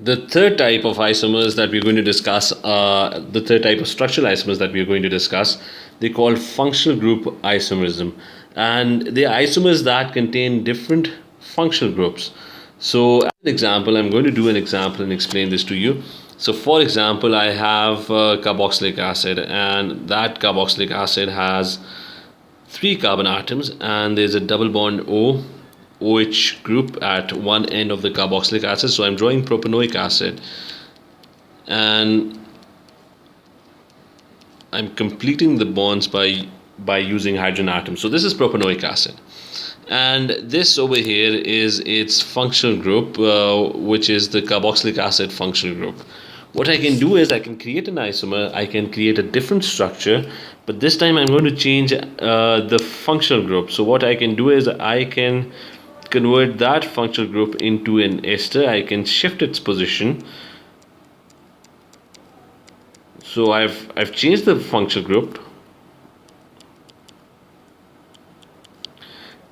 The third type of isomers that we're going to discuss, the third type of structural isomers that we're going to discuss, they call functional group isomerism. And they are isomers that contain different functional groups. So, as an example, I'm going to do an example and explain this to you. So, for example, I have carboxylic acid, and that carboxylic acid has 3 carbon atoms, and there's a double bond OH group at one end of the carboxylic acid. So I'm drawing propanoic acid, and I'm completing the bonds by using hydrogen atoms. So this is propanoic acid, and this over here is its functional group, which is the carboxylic acid functional group. What I can do is I can create an isomer, I can create a different structure, but this time I'm going to change the functional group. So what I can do is I can convert that functional group into an ester. I can shift its position. So I've changed the functional group,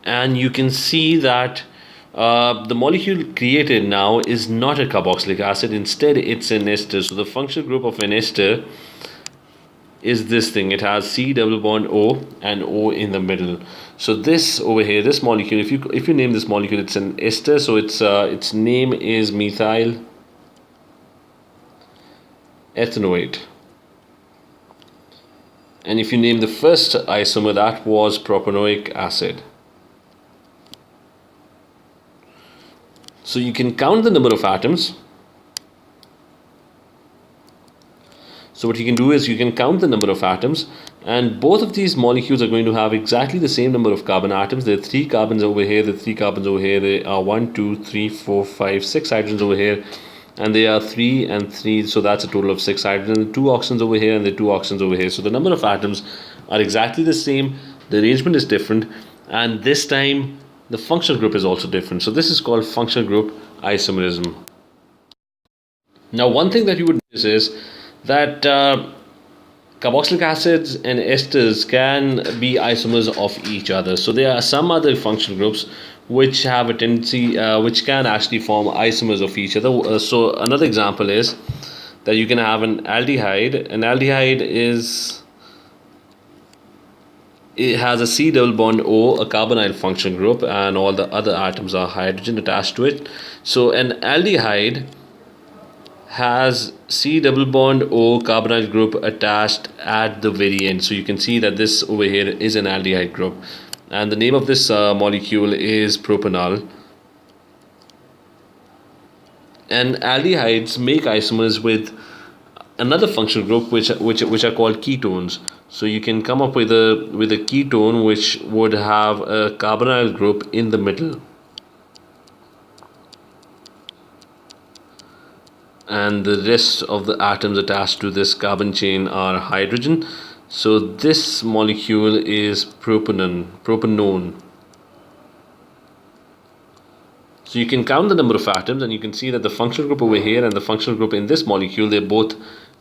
and you can see that the molecule created now is not a carboxylic acid. Instead, it's an ester. So the functional group of an ester is this thing. It has C double bond O and O in the middle. So this over here, this molecule, if you name this molecule, it's an ester. So its name is methyl ethanoate. And if you name the first isomer, that was propanoic acid. So you can count the number of atoms. So what you can do is you can count the number of atoms, and both of these molecules are going to have exactly the same number of carbon atoms. There are 3 carbons over here, there are 3 carbons over here, there are 1, 2, 3, 4, 5, 6 hydrogens over here, and there are 3 and 3, so that's a total of 6 hydrogens, 2 oxygens over here, and the 2 oxygens over here. So the number of atoms are exactly the same, the arrangement is different, and this time the functional group is also different. So this is called functional group isomerism. Now, one thing that you would notice is that carboxylic acids and esters can be isomers of each other. So there are some other functional groups which have a tendency, which can actually form isomers of each other. So another example is that you can have an aldehyde. An aldehyde it has a C double bond O, a carbonyl functional group, and all the other atoms are hydrogen attached to it. So an aldehyde has C double bond O carbonyl group attached at the very end. So you can see that this over here is an aldehyde group, and the name of this molecule is propanol. And aldehydes make isomers with another functional group which are called ketones. So you can come up with a ketone which would have a carbonyl group in the middle, and the rest of the atoms attached to this carbon chain are hydrogen. So this molecule is propanone. So you can count the number of atoms, and you can see that the functional group over here and the functional group in this molecule, they're both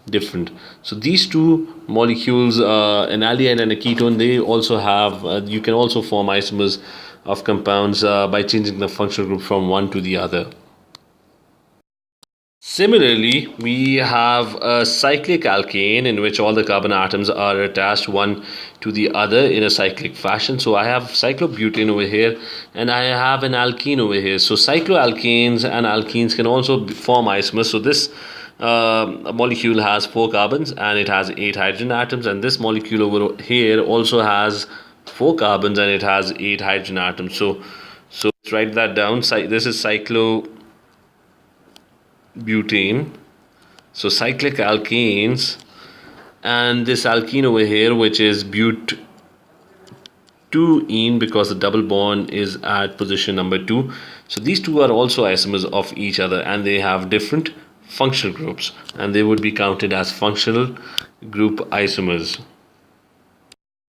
different. So these two molecules, an aldehyde and a ketone, they also have, you can also form isomers of compounds by changing the functional group from one to the other. Similarly, we have a cyclic alkane in which all the carbon atoms are attached one to the other in a cyclic fashion. So I have cyclobutane over here, and I have an alkene over here. So cycloalkanes and alkenes can also form isomers. So this molecule has 4 carbons and it has 8 hydrogen atoms, and this molecule over here also has 4 carbons and it has 8 hydrogen atoms. So let's write that down. This is cyclobutane. So cyclic alkanes, and this alkene over here, which is butene, because the double bond is at position number 2. So these two are also isomers of each other, and they have different functional groups, and they would be counted as functional group isomers.